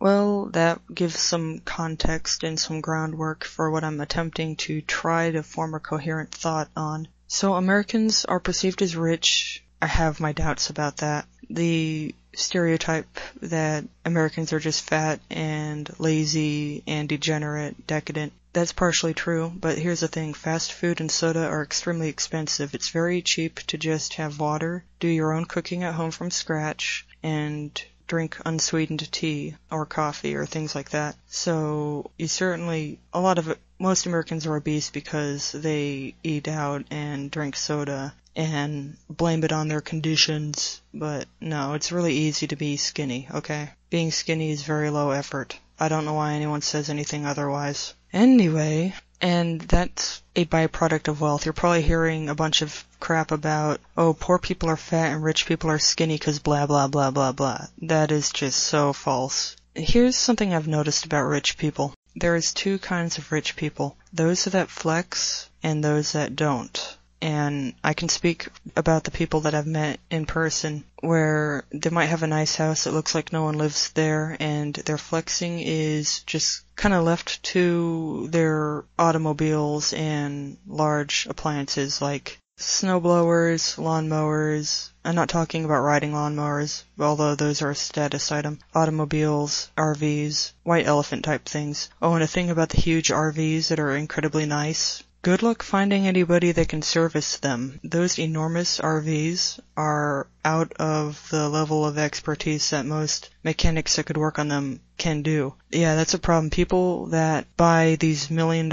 Well, that gives some context and some groundwork for what I'm attempting to try to form a coherent thought on. So Americans are perceived as rich. I have my doubts about that. The stereotype that Americans are just fat and lazy and degenerate, decadent, that's partially true, but here's the thing, fast food and soda are extremely expensive. It's very cheap to just have water, do your own cooking at home from scratch, and drink unsweetened tea or coffee or things like that. So most Americans are obese because they eat out and drink soda and blame it on their conditions, but no, it's really easy to be skinny, okay? Being skinny is very low effort. I don't know why anyone says anything otherwise. Anyway, and that's a byproduct of wealth. You're probably hearing a bunch of crap about, oh, poor people are fat and rich people are skinny because blah, blah, blah, blah, blah. That is just so false. Here's something I've noticed about rich people. There is two kinds of rich people. Those that flex and those that don't. And I can speak about the people that I've met in person where they might have a nice house that looks like no one lives there, and their flexing is just kind of left to their automobiles and large appliances like snowblowers, lawnmowers. I'm not talking about riding lawnmowers, although those are a status item. Automobiles, RVs, white elephant type things. Oh, and a thing about the huge RVs that are incredibly nice. Good luck finding anybody that can service them. Those enormous RVs are out of the level of expertise that most mechanics that could work on them can do. Yeah, that's a problem. People that buy these $1 million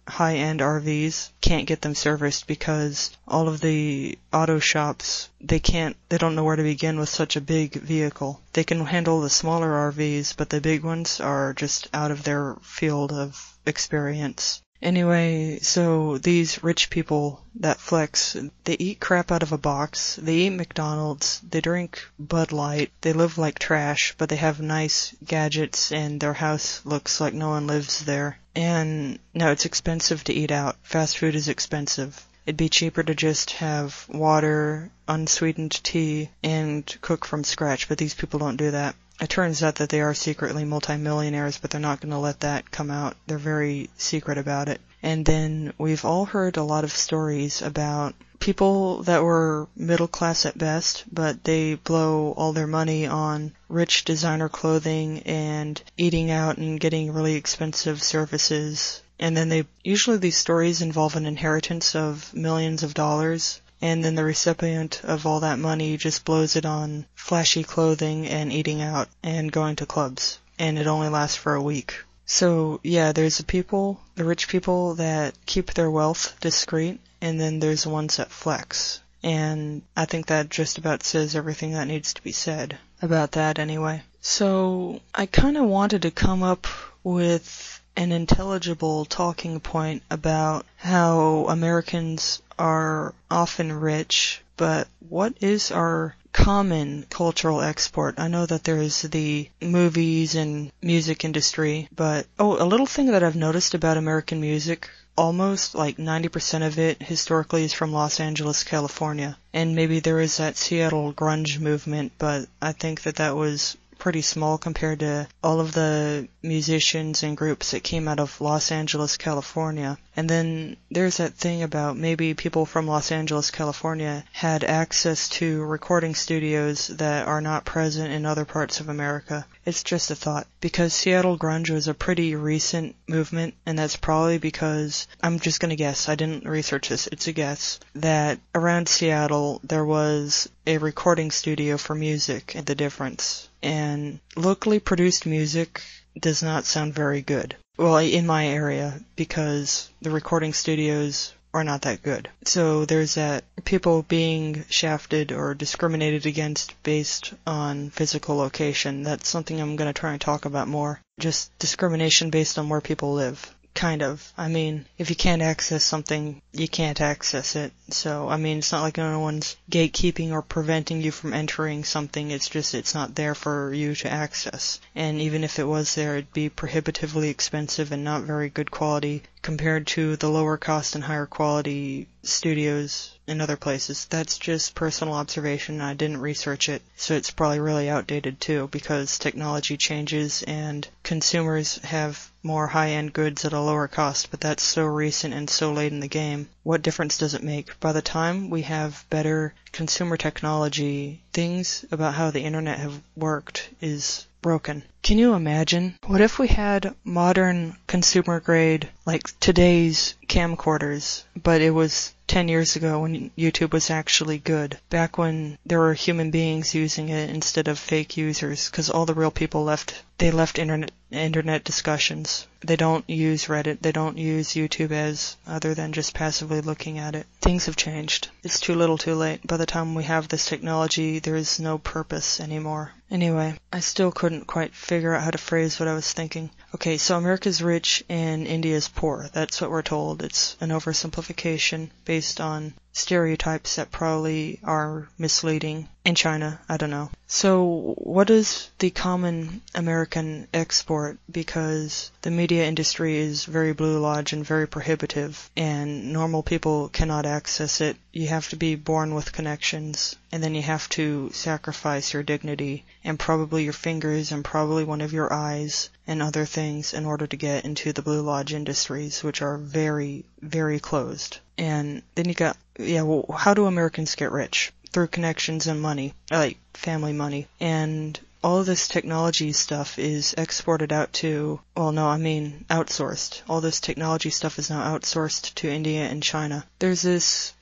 high-end RVs can't get them serviced because all of the auto shops, they don't know where to begin with such a big vehicle. They can handle the smaller RVs, but the big ones are just out of their field of experience. Anyway, so these rich people that flex, they eat crap out of a box, they eat McDonald's, they drink Bud Light, they live like trash, but they have nice gadgets and their house looks like no one lives there. And no, it's expensive to eat out. Fast food is expensive. It'd be cheaper to just have water, unsweetened tea, and cook from scratch, but these people don't do that. It turns out that they are secretly multimillionaires, but they're not going to let that come out. They're very secret about it. And then we've all heard a lot of stories about people that were middle class at best, but they blow all their money on rich designer clothing and eating out and getting really expensive services. And then usually these stories involve an inheritance of millions of dollars. And then the recipient of all that money just blows it on flashy clothing and eating out and going to clubs. And it only lasts for a week. So, yeah, there's the rich people that keep their wealth discreet, and then there's the ones that flex. And I think that just about says everything that needs to be said about that anyway. So, I kind of wanted to come up with an intelligible talking point about how Americans are often rich, but what is our common cultural export? I know that there's the movies and music industry, but a little thing that I've noticed about American music, almost like 90% of it historically is from Los Angeles, California. And maybe there is that Seattle grunge movement, but I think that was pretty small compared to all of the musicians and groups that came out of Los Angeles, California. And then there's that thing about maybe people from Los Angeles, California had access to recording studios that are not present in other parts of America. It's just a thought. Because Seattle grunge was a pretty recent movement, and that's probably because, I'm just gonna guess, I didn't research this, it's a guess, that around Seattle there was a recording studio for music and the difference. And locally produced music does not sound very good. Well, in my area, because the recording studios are not that good. So there's that people being shafted or discriminated against based on physical location. That's something I'm going to try and talk about more. Just discrimination based on where people live. Kind of. I mean, if you can't access something, you can't access it. So, I mean, it's not like no one's gatekeeping or preventing you from entering something. It's just it's not there for you to access. And even if it was there, it'd be prohibitively expensive and not very good quality compared to the lower cost and higher quality studios in other places. That's just personal observation. I didn't research it, so it's probably really outdated too, because technology changes and consumers have more high-end goods at a lower cost, but that's so recent and so late in the game. What difference does it make? By the time we have better consumer technology, things about how the internet have worked is broken. Can you imagine? What if we had modern consumer grade, like today's camcorders, but it was 10 years ago when YouTube was actually good, back when there were human beings using it instead of fake users, because all the real people left internet discussions. They don't use Reddit, they don't use YouTube as other than just passively looking at it. Things have changed. It's too little too late. By the time we have this technology, there is no purpose anymore. Anyway, I still couldn't quite figure out how to phrase what I was thinking. Okay, so America's rich and India's poor. That's what we're told. It's an oversimplification based on stereotypes that probably are misleading. In China, I don't know. So what is the common American export? Because the media industry is very Blue Lodge and very prohibitive, and normal people cannot access it. You have to be born with connections, and then you have to sacrifice your dignity and probably your fingers and probably one of your eyes and other things in order to get into the Blue Lodge industries, which are very, very closed. And then you got, how do Americans get rich? Through connections and money, like family money. And all of this technology stuff is exported out to, outsourced. All this technology stuff is now outsourced to India and China. There's this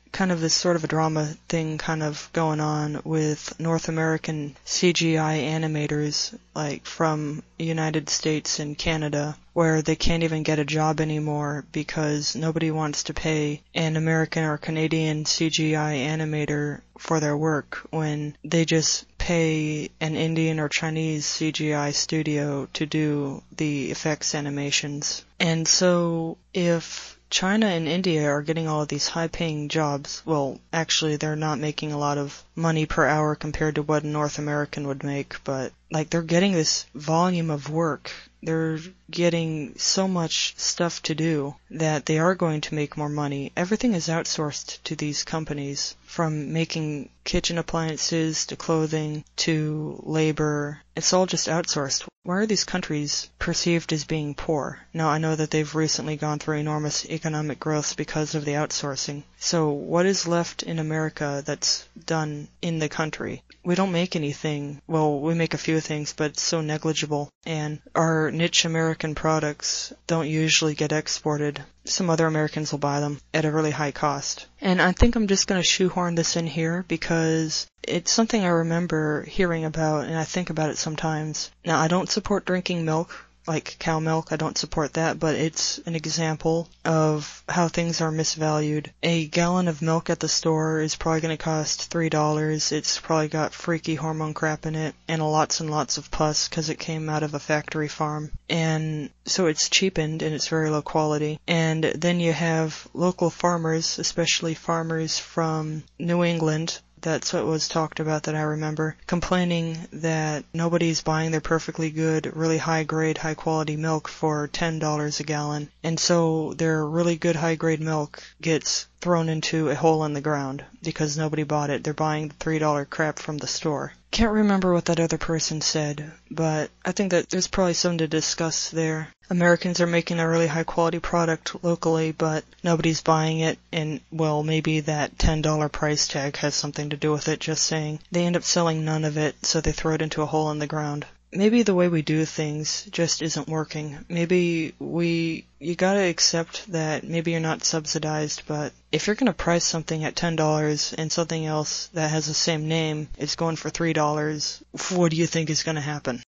sort of a drama thing kind of going on with North American CGI animators, like from United States and Canada, where they can't even get a job anymore because nobody wants to pay an American or Canadian CGI animator for their work when they just pay an Indian or Chinese CGI studio to do the effects animations. And so if China and India are getting all of these high-paying jobs, well, actually they're not making a lot of money per hour compared to what a North American would make, but they're getting this volume of work. They're getting so much stuff to do that they are going to make more money. Everything is outsourced to these companies, from making kitchen appliances to clothing to labor. It's all just outsourced. Why are these countries perceived as being poor? Now, I know that they've recently gone through enormous economic growth because of the outsourcing. So what is left in America that's done in the country? We don't make anything. Well, we make a few things, but it's so negligible. And our niche American products don't usually get exported. Some other Americans will buy them at a really high cost. And I think I'm just going to shoehorn this in here because it's something I remember hearing about, and I think about it sometimes. Now, I don't support drinking milk, like cow milk. I don't support that, but it's an example of how things are misvalued. A gallon of milk at the store is probably going to cost $3. It's probably got freaky hormone crap in it and lots of pus because it came out of a factory farm. And so it's cheapened and it's very low quality. And then you have local farmers, especially farmers from New England. That's what was talked about that I remember, complaining that nobody's buying their perfectly good, really high-grade, high-quality milk for $10 a gallon. And so their really good high-grade milk gets thrown into a hole in the ground because nobody bought it. They're buying the $3 crap from the store. Can't remember what that other person said, but I think that there's probably something to discuss there. Americans are making a really high-quality product locally, but nobody's buying it, and, well, maybe that $10 price tag has something to do with it, just saying. They end up selling none of it, so they throw it into a hole in the ground. Maybe the way we do things just isn't working. Maybe you gotta accept that maybe you're not subsidized, but if you're gonna price something at $10 and something else that has the same name is going for $3, what do you think is gonna happen?